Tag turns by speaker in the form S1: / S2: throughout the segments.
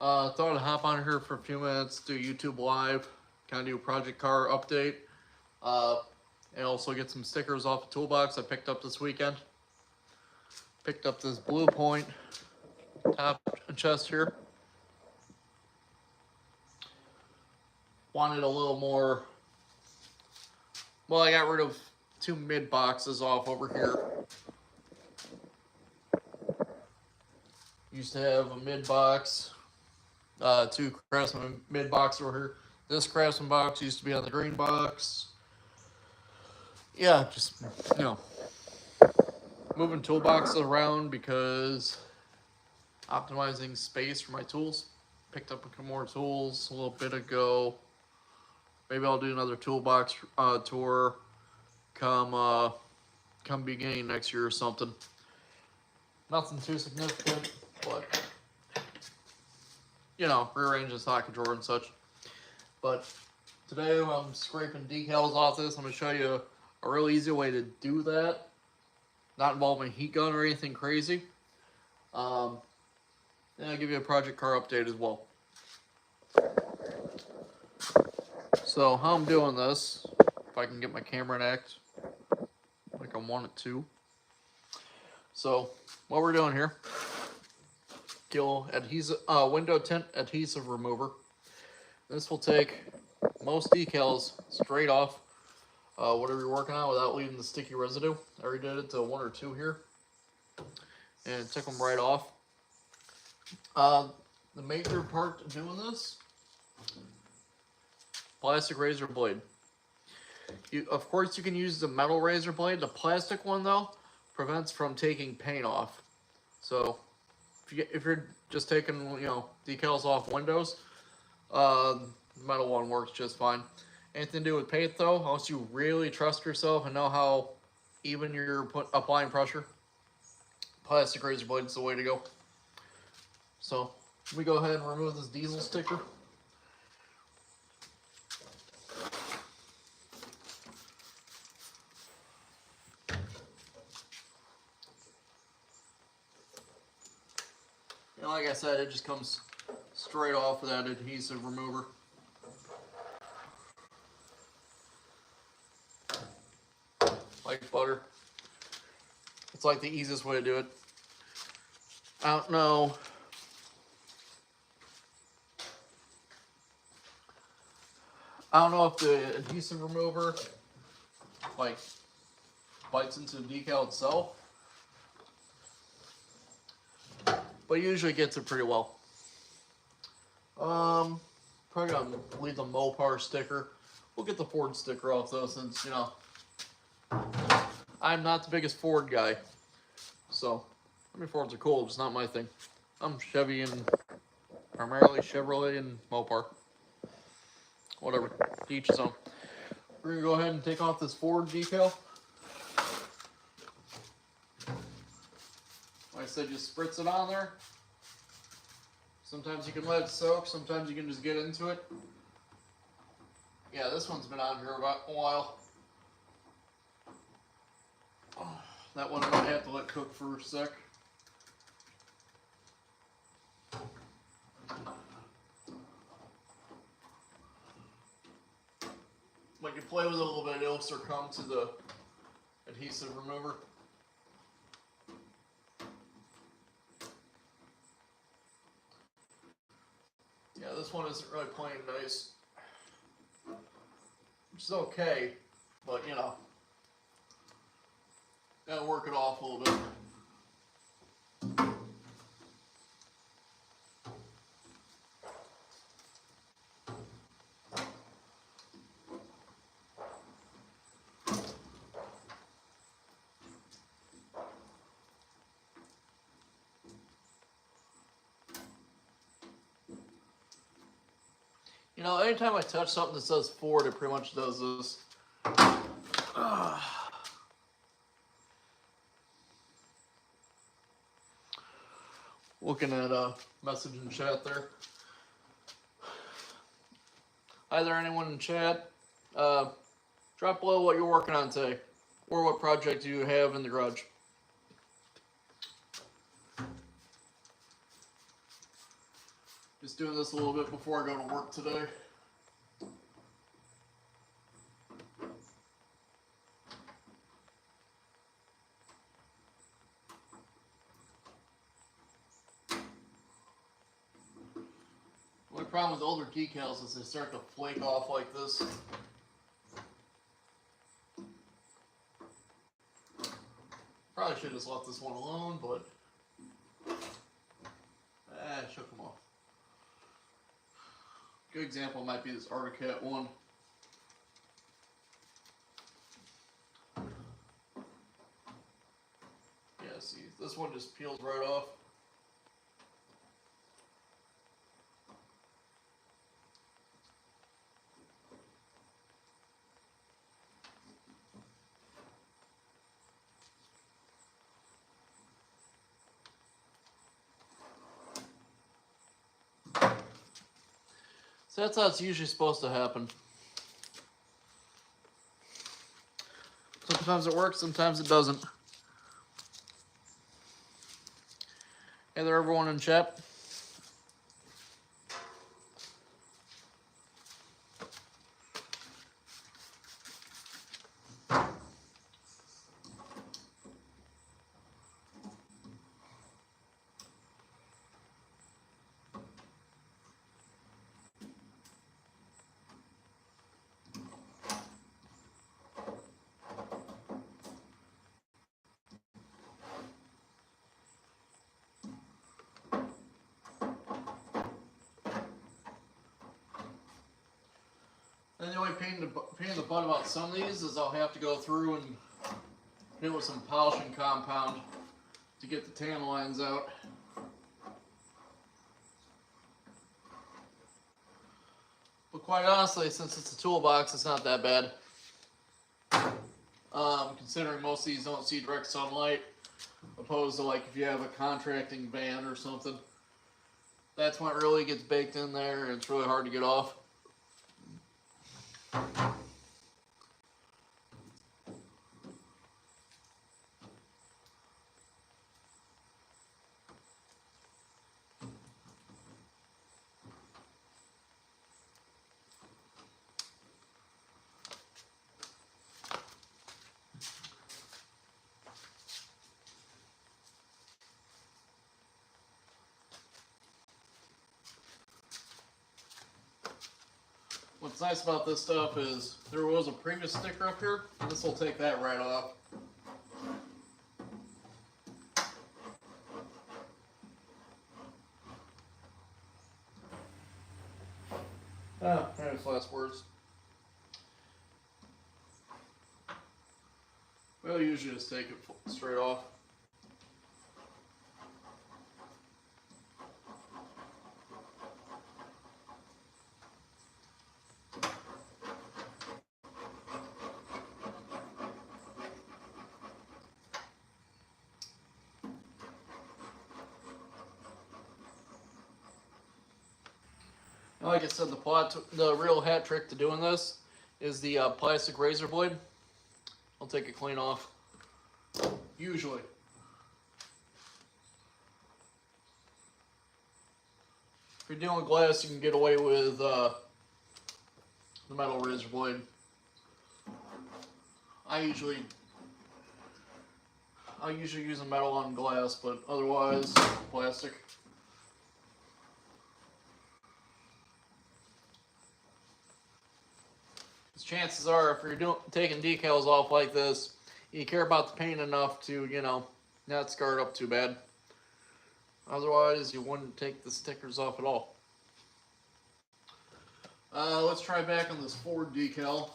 S1: Thought I'd hop on here for a few minutes, do YouTube live, kind of do a project car update, uh, and also get some stickers off the toolbox I picked up this weekend. Picked up this Blue Point top chest here. Wanted a little more. Well, I got rid of two mid boxes off over here. Used to have a mid box, two Craftsman mid box over here. This Craftsman box used to be on the green box. Yeah, just, you know, moving toolboxes around because optimizing space for my tools. Picked up a couple more tools a little bit ago. Maybe I'll do another toolbox tour come beginning next year or something. Nothing too significant, but you know, rearrange the socket drawer and such. But today I'm scraping decals off this. I'm going to show you a real easy way to do that. Not involving a heat gun or anything crazy. And I'll give you a project car update as well. So how I'm doing this, if I can get my camera in act like I want it to. So what we're doing here, adhesive, window tint adhesive remover. This will take most decals straight off whatever you're working on without leaving the sticky residue. I already did it to 1 or 2 here and took them right off. The major part to doing this, plastic razor blade. Of course you can use the metal razor blade. The plastic one though prevents from taking paint off. So if you're just taking, you know, decals off windows, the metal one works just fine. Anything to do with paint though, unless you really trust yourself and know how even you're applying pressure, plastic razor blade is the way to go. So let me go ahead and remove this diesel sticker. And like I said, it just comes straight off of that adhesive remover. Like butter. It's like the easiest way to do it. I don't know. I don't know if the adhesive remover like bites into the decal itself, but it usually gets it pretty well. Probably gonna leave the Mopar sticker. We'll get the Ford sticker off though, since you know I'm not the biggest Ford guy. So I mean, Fords are cool, it's not my thing. I'm Chevy and primarily Chevrolet and Mopar. Whatever, to each his own. We're gonna go ahead and take off this Ford decal. Like I said, just spritz it on there. Sometimes you can let it soak, sometimes you can just get into it. Yeah, this one's been on here about a while. Oh, that one I might have to let cook for a sec. Like you play with it a little bit, it'll succumb to the adhesive remover. Yeah, this one isn't really playing nice, which is okay, but you know, gotta work it off a little bit. You know, anytime I touch something that says Ford, it pretty much does this. Looking at a message in chat there. Hi there, anyone in chat. Drop below what you're working on today, or what project you have in the garage. Just doing this a little bit before I go to work today. The only problem with older decals is they start to flake off like this. Probably should have just left this one alone, but I shook them off. Good example might be this Articat one. Yeah, see, this one just peels right off. So that's how it's usually supposed to happen. Sometimes it works, sometimes it doesn't. Hey there, everyone in chat. And the only pain in the butt about some of these is I'll have to go through and hit with some polishing compound to get the tan lines out. But quite honestly, since it's a toolbox, it's not that bad. Considering most of these don't see direct sunlight, opposed to like if you have a contracting van or something. That's when it really gets baked in there and it's really hard to get off. What's nice about this stuff is there was a previous sticker up here, and this will take that right off. There's last words. We'll usually just take it straight off. Like I said, the real hat trick to doing this is the plastic razor blade. I'll take it clean off. Usually. If you're dealing with glass, you can get away with the metal razor blade. I usually use a metal on glass, but otherwise plastic. Chances are, if you're taking decals off like this, you care about the paint enough to, you know, not scar it up too bad. Otherwise, you wouldn't take the stickers off at all. Let's try back on this Ford decal.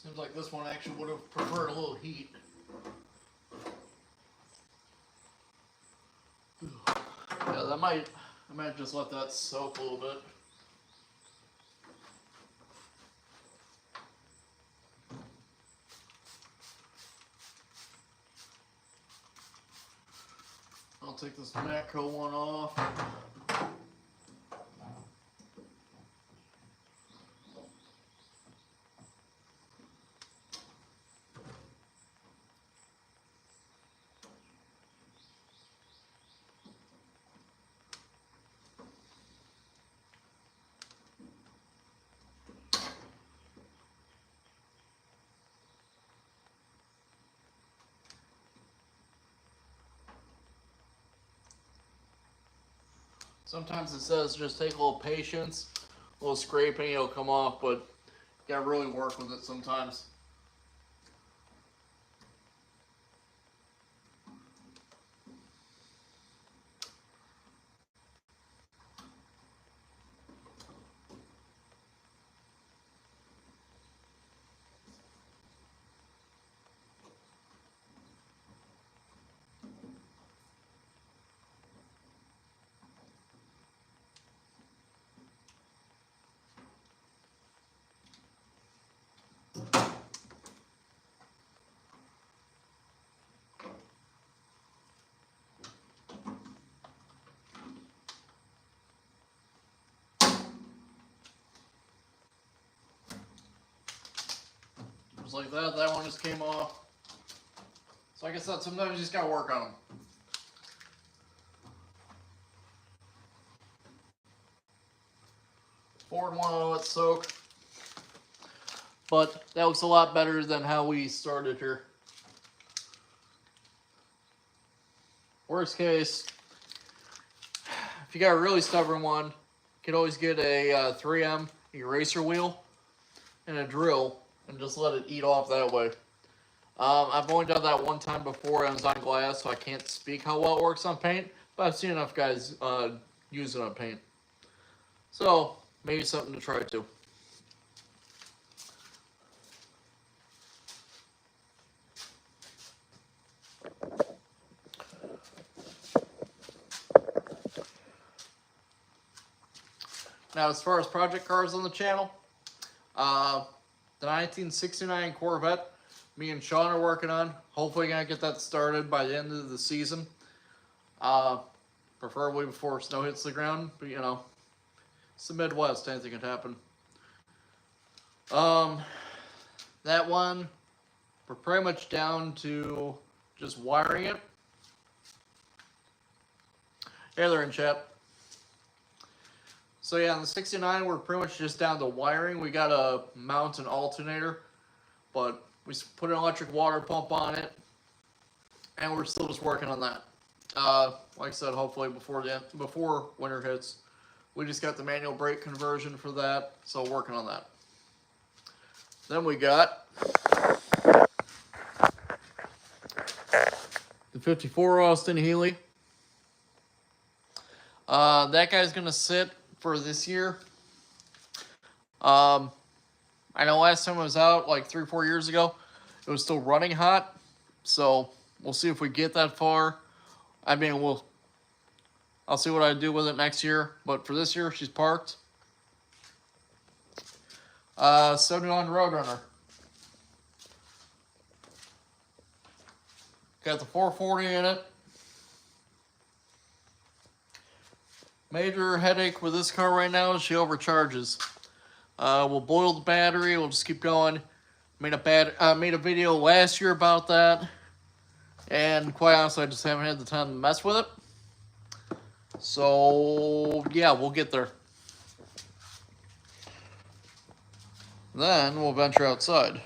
S1: Seems like this one actually would have preferred a little heat. Yeah, that might might just let that soak a little bit. I'll take this Matco one off. Sometimes it says just take a little patience, a little scraping, it'll come off, but you gotta really work with it sometimes. Just like that, that one just came off. So like I said, sometimes you just gotta work on them. Forward one, I'll let soak. But that looks a lot better than how we started here. Worst case, if you got a really stubborn one, you can always get a 3M eraser wheel and a drill and just let it eat off that way. I've only done that one time before. I was on glass, so I can't speak how well it works on paint, but I've seen enough guys use it on paint. So, maybe something to try too. Now, as far as project cars on the channel, the 1969 Corvette, me and Sean are working on. Hopefully gonna get that started by the end of the season. Preferably before snow hits the ground, but you know, it's the Midwest, anything can happen. That one, we're pretty much down to just wiring it. Hey there in chat. So yeah, on the 69, we're pretty much just down to wiring. We got to mount an alternator, but we put an electric water pump on it, and we're still just working on that. Like I said, hopefully before winter hits. We just got the manual brake conversion for that, so working on that. Then we got the 54 Austin Healey. That guy's gonna sit for this year. I know last time I was out, like 3 or 4 years ago, it was still running hot. So we'll see if we get that far. I mean, I'll see what I do with it next year. But for this year, she's parked. 71 Roadrunner. Got the 440 in it. Major headache with this car right now is she overcharges. We'll boil the battery. We'll just keep going. Made a video last year about that, and quite honestly, I just haven't had the time to mess with it. So yeah, we'll get there. Then we'll venture outside.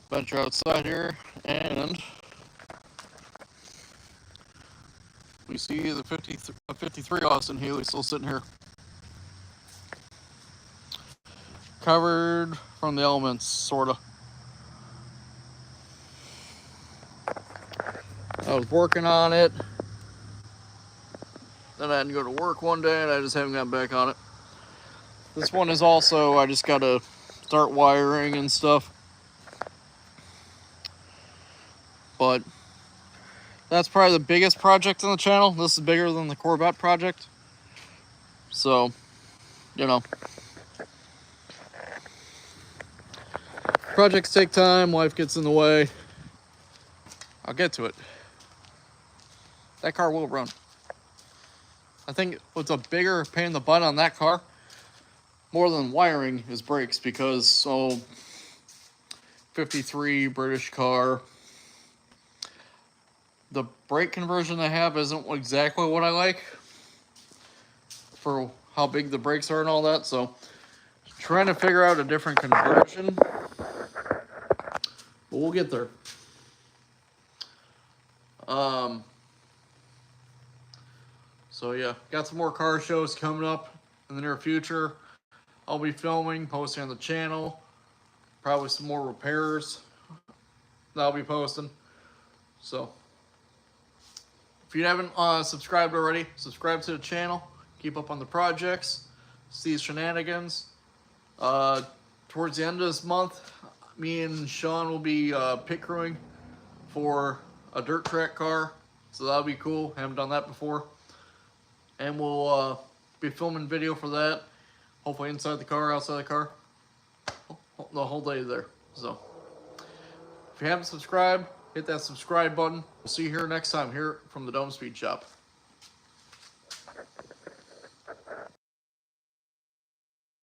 S1: Venture outside here, and we see the 53 Austin Healey still sitting here. Covered from the elements, sorta. I was working on it. Then I had to go to work one day, and I just haven't gotten back on it. This one is also, I just gotta start wiring and stuff. But that's probably the biggest project on the channel. This is bigger than the Corvette project. So, you know. Projects take time, life gets in the way. I'll get to it. That car will run. I think what's a bigger pain in the butt on that car, more than wiring, is brakes, because 53 British car, the brake conversion I have isn't exactly what I like for how big the brakes are and all that, so trying to figure out a different conversion, but we'll get there. So yeah, got some more car shows coming up in the near future. I'll be filming, posting on the channel, probably some more repairs that I'll be posting. So if you haven't subscribed already, subscribe to the channel, keep up on the projects, see these shenanigans. Towards the end of this month, me and Sean will be pit crewing for a dirt track car, so that'll be cool. Haven't done that before. And we'll be filming video for that, hopefully inside the car, outside the car, the whole day there. So if you haven't subscribed, hit that subscribe button. We'll see you here next time here from the Dome Speed Shop.